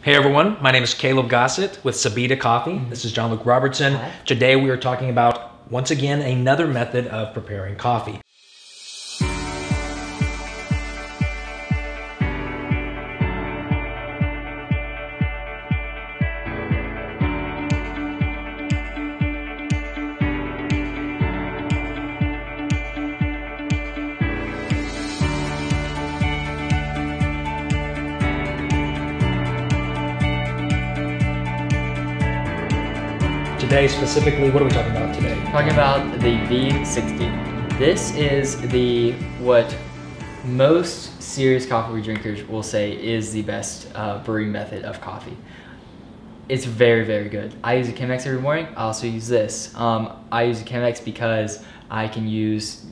Hey everyone, my name is Caleb Gossett with Subida Coffee. This is John Luke Robertson. Hi. Today we are talking about, once again, another method of preparing coffee. Today specifically, what are we talking about today? Talking about the V60. This is what most serious coffee drinkers will say is the best brewing method of coffee. It's very, very good. I use a Chemex every morning. I also use this. I use a Chemex because I can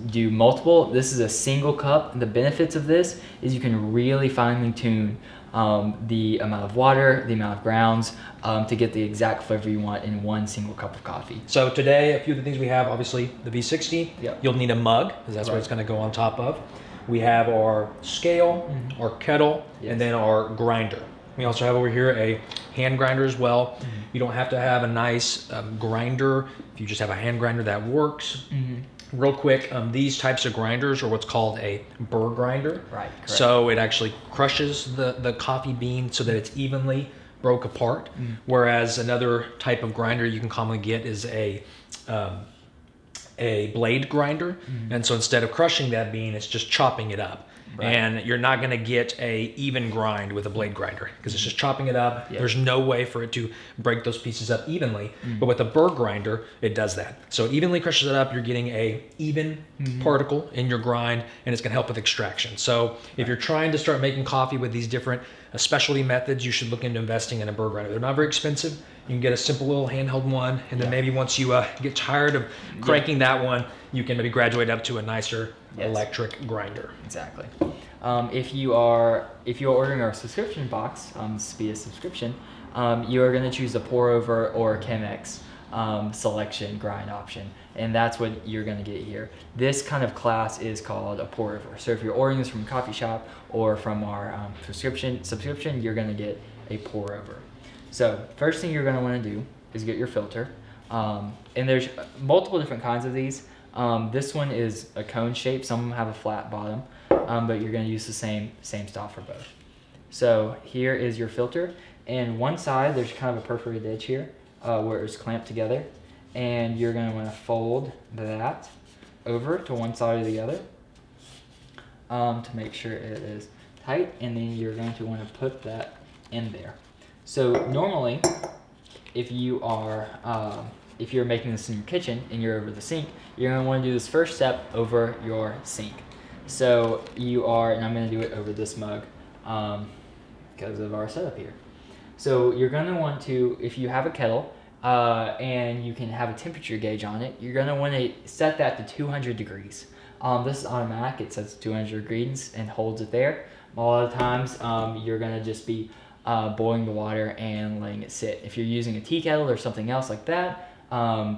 do multiple. This is a single cup. The benefits of this is you can really finely tune the amount of water, the amount of grounds, to get the exact flavor you want in one single cup of coffee. So today, a few of the things we have, obviously the V60. Yep. You'll need a mug, because that's what it's going to go on top of. We have our scale, our kettle, and then our grinder. We also have over here a hand grinder as well. You don't have to have a nice grinder. If you just have a hand grinder, that works. Real quick, these types of grinders are what's called a burr grinder. Right, correct. So it actually crushes the coffee bean so that it's evenly broke apart. Whereas another type of grinder you can commonly get is a blade grinder. And so instead of crushing that bean, it's just chopping it up. Right. And you're not going to get a even grind with a blade grinder because it's just chopping it up. There's no way for it to break those pieces up evenly. But with a burr grinder, it does that. So it evenly crushes it up. You're getting a even particle in your grind, and it's going to help with extraction. So if you're trying to start making coffee with these different specialty methods, you should look into investing in a burr grinder. They're not very expensive. You can get a simple little handheld one, and then maybe once you get tired of cranking that one, you can maybe graduate up to a nicer electric grinder. Exactly. If you are ordering our subscription box, Subida subscription, you are going to choose a pour over or Chemex selection grind option, and that's what you're going to get here. This kind of class is called a pour over. So if you're ordering this from a coffee shop or from our subscription, you're going to get a pour over. So first thing you're going to want to do is get your filter, and there's multiple different kinds of these. This one is a cone shape. Some of them have a flat bottom, but you're going to use the same style for both. So here is your filter, and one side there's kind of a perforated edge here where it's clamped together, and you're going to want to fold that over to one side or the other to make sure it is tight, and then you're going to want to put that in there. So normally, if you're making this in your kitchen and you're over the sink, you're going to want to do this first step over your sink. So and I'm going to do it over this mug because of our setup here. So you're going to want to, if you have a kettle and you can have a temperature gauge on it, you're going to want to set that to 200 degrees. This is automatic. It sets 200 degrees and holds it there. A lot of times you're going to just be boiling the water and letting it sit. If you're using a tea kettle or something else like that,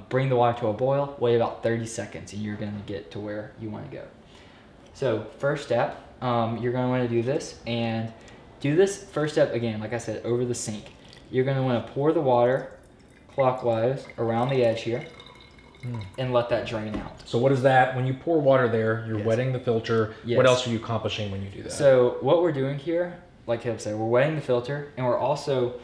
bring the water to a boil, wait about 30 seconds, and you're going to get to where you want to go. So first step, you're going to want to do this, and do this first step again, like I said, over the sink. You're going to want to pour the water clockwise around the edge here and let that drain out. So what is that? When you pour water there, you're wetting the filter. What else are you accomplishing when you do that? So what we're doing here, like Caleb said, we're wetting the filter, and we're also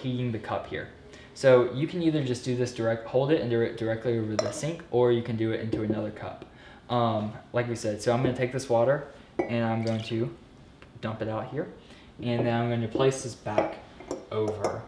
heating the cup here. So you can either just do this hold it and do it directly over the sink, or you can do it into another cup. Like we said, so I'm going to take this water and I'm going to dump it out here, and then I'm going to place this back over,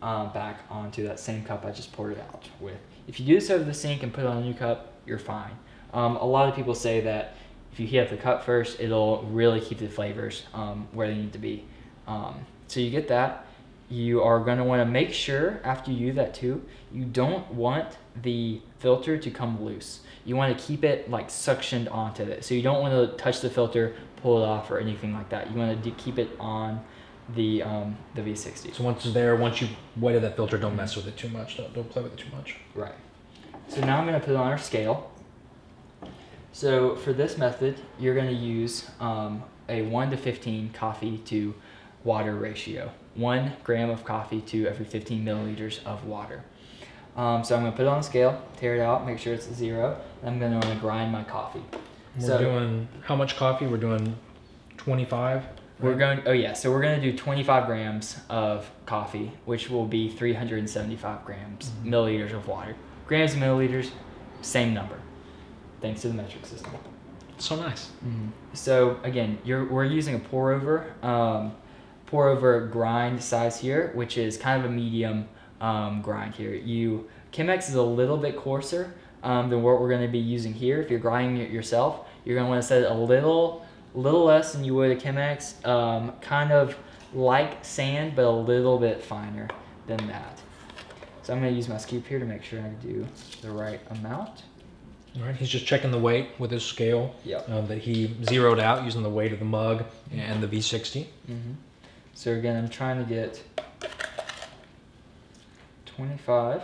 back onto that same cup I just poured it out with. If you do this over the sink and put it on a new cup, you're fine. A lot of people say that if you heat up the cup first, it'll really keep the flavors where they need to be. So you get that. You are going to want to make sure after you do that too, you don't want the filter to come loose. You want to keep it like suctioned onto it. So you don't want to touch the filter, pull it off, or anything like that. You want to keep it on the V60. So once it's there, once you've wetted that filter, don't mess with it too much. Don't play with it too much. Right. So now I'm going to put it on our scale. So for this method, you're going to use a 1 to 15 coffee to water ratio. 1 gram of coffee to every 15 milliliters of water. So I'm going to put it on the scale, tear it out, make sure it's 0, and I'm going to grind my coffee. We're doing how much coffee? We're doing 25? Right? So we're going to do 25 grams of coffee, which will be 375 grams, milliliters of water. Grams and milliliters, same number, thanks to the metric system. So nice. So again, we're using a pour over grind size here, which is kind of a medium grind here. Chemex is a little bit coarser than what we're going to be using here. If you're grinding it yourself, you're going to want to set it a little less than you would a Chemex, kind of like sand, but a little bit finer than that. So I'm going to use my scoop here to make sure I do the right amount. All right, he's just checking the weight with his scale. Yep. That he zeroed out using the weight of the mug and the V60. So again, I'm trying to get 25,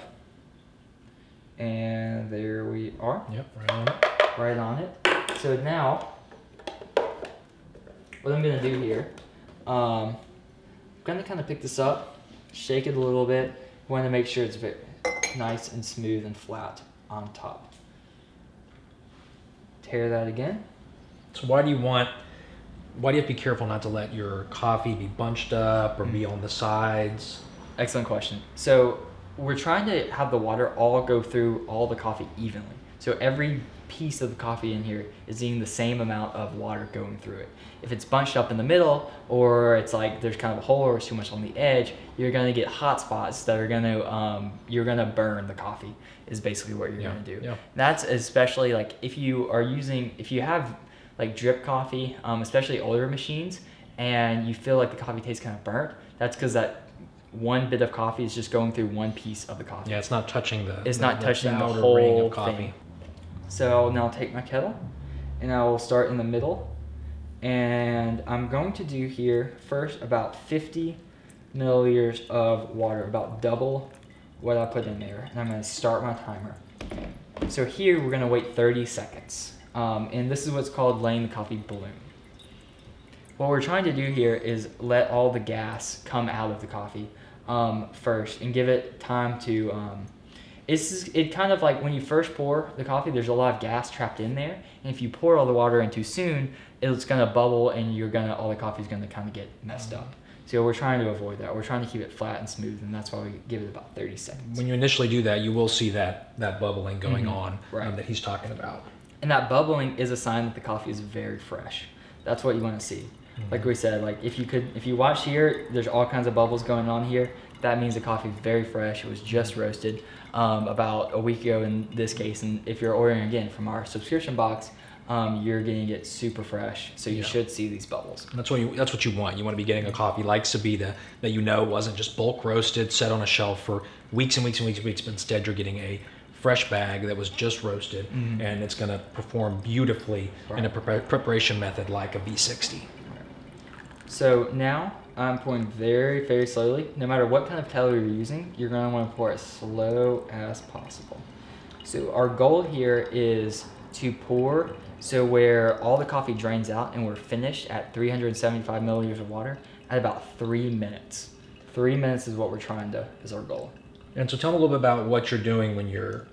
and there we are. Yep, right on it. Right on it. So now, what I'm going to do here, I'm going to kind of pick this up, shake it a little bit. I want to make sure it's very nice and smooth and flat on top. Tear that again. So why do you have to be careful not to let your coffee be bunched up or be on the sides? Excellent question. So we're trying to have the water all go through all the coffee evenly. So every piece of the coffee in here is eating the same amount of water going through it. If it's bunched up in the middle, or it's like there's kind of a hole or it's too much on the edge, you're going to get hot spots that are going to, you're going to burn the coffee is basically what you're going to do. Yeah. That's especially like if you have like drip coffee, especially older machines, and you feel like the coffee tastes kind of burnt, that's because that one bit of coffee is just going through one piece of the coffee. Yeah, it's not touching the the outer whole ring of coffee. thing. So I'll now take my kettle, and I will start in the middle. And I'm going to do here first about 50 milliliters of water, about double what I put in there. And I'm going to start my timer. So here we're going to wait 30 seconds. And this is what's called letting the coffee bloom. What we're trying to do here is let all the gas come out of the coffee first and give it time to... It kind of like when you first pour the coffee, there's a lot of gas trapped in there. And if you pour all the water in too soon, it's going to bubble and all the coffee is going to kind of get messed up. So we're trying to avoid that. We're trying to keep it flat and smooth, and that's why we give it about 30 seconds. When you initially do that, you will see that bubbling going on that he's talking about. And that bubbling is a sign that the coffee is very fresh. That's what you want to see. Like we said, like if you watch here, there's all kinds of bubbles going on here. That means the coffee is very fresh. It was just roasted about a week ago in this case. And if you're ordering again from our subscription box, you're getting it super fresh. So you should see these bubbles. That's what you want. You want to be getting a coffee like Subida that wasn't just bulk roasted, set on a shelf for weeks and weeks and weeks and weeks, but instead you're getting a fresh bag that was just roasted, and it's going to perform beautifully in a preparation method like a V60. So now I'm pouring very, very slowly. No matter what kind of kettle you're using, you're going to want to pour as slow as possible. So our goal here is to pour so where all the coffee drains out and we're finished at 375 milliliters of water at about 3 minutes. 3 minutes is what we're is our goal. And so tell me a little bit about what you're doing when you're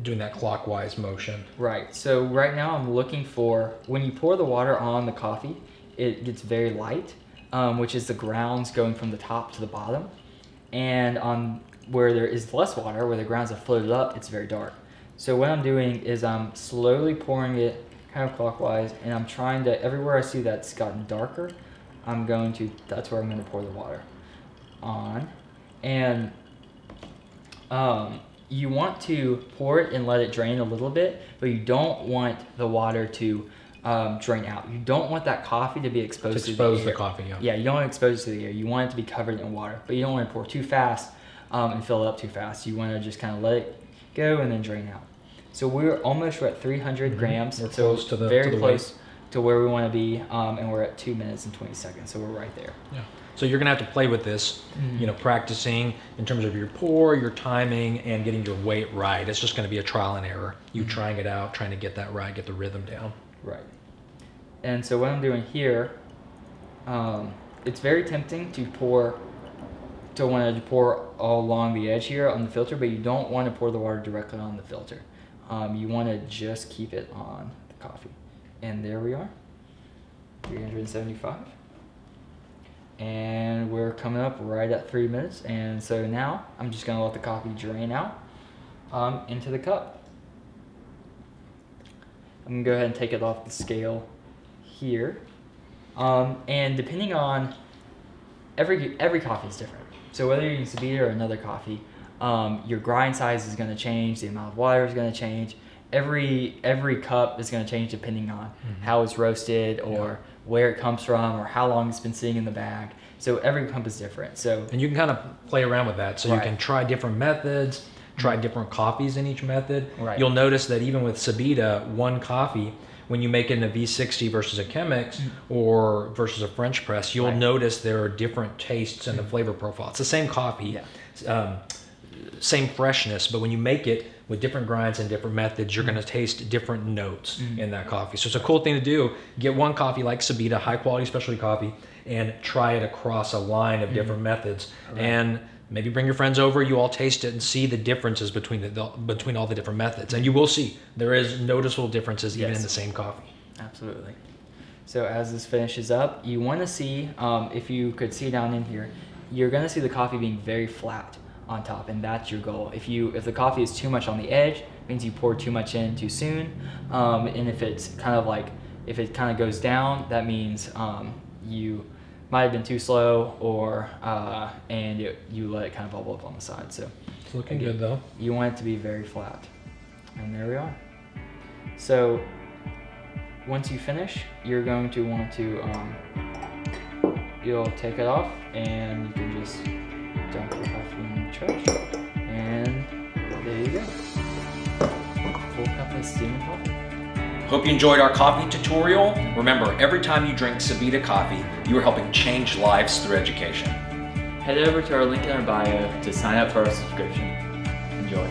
doing that clockwise motion. Right. So right now I'm looking for, when you pour the water on the coffee, it gets very light, which is the grounds going from the top to the bottom. And on where there is less water, where the grounds have floated up, it's very dark. So what I'm doing is I'm slowly pouring it kind of clockwise, and I'm trying to, everywhere I see that's gotten darker, that's where I'm going to pour the water on. And you want to pour it and let it drain a little bit, but you don't want the water to drain out. You don't want that coffee to be exposed to the air. The coffee, yeah. Yeah, you don't want to expose it to the air. You want it to be covered in water, but you don't want to pour too fast and fill it up too fast. You want to just kind of let it go and then drain out. So we're at 300 grams. We're close to the very close to where we want to be, and we're at 2 minutes and 20 seconds. So we're right there. Yeah. So you're gonna have to play with this, practicing in terms of your pour, your timing, and getting your weight right. It's just gonna be a trial and error. You trying it out, trying to get that right, get the rhythm down. Right. And so what I'm doing here it's very tempting to want to pour all along the edge here on the filter, but you don't want to pour the water directly on the filter. You want to just keep it on the coffee. And there we are, 375. And we're coming up right at 3 minutes. And so now I'm just gonna let the coffee drain out into the cup. I'm gonna go ahead and take it off the scale here. And depending on, every coffee is different. So whether you're using Subida or another coffee, your grind size is going to change, the amount of water is going to change. Every cup is going to change depending on how it's roasted or where it comes from or how long it's been sitting in the bag. So every cup is different. And you can kind of play around with that. So you can try different methods, try different coffees in each method. Right. You'll notice that even with Subida, one coffee, when you make it in a V60 versus a Chemex or versus a French press, you'll notice there are different tastes in the flavor profile. It's the same coffee, same freshness, but when you make it with different grinds and different methods, you're going to taste different notes in that coffee. So it's a cool thing to do. Get one coffee like Subida, high quality specialty coffee, and try it across a line of different methods. And maybe bring your friends over, you all taste it and see the differences between all the different methods. And you will see there is noticeable differences even in the same coffee. Absolutely. So as this finishes up, you want to see, if you could see down in here, you're going to see the coffee being very flat on top, and that's your goal. If the coffee is too much on the edge, it means you pour too much in too soon. And if it's if it kind of goes down, that means you might have been too slow, or and you let it kind of bubble up on the side. So it's looking good though. You want it to be very flat. And there we are. So once you finish, you're going to want to you'll take it off, and you can just dump the coffee in the trash. And there you go. Full cup of steaming coffee. Hope you enjoyed our coffee tutorial. Remember, every time you drink Subida coffee, you are helping change lives through education. Head over to our link in our bio to sign up for our subscription. Enjoy.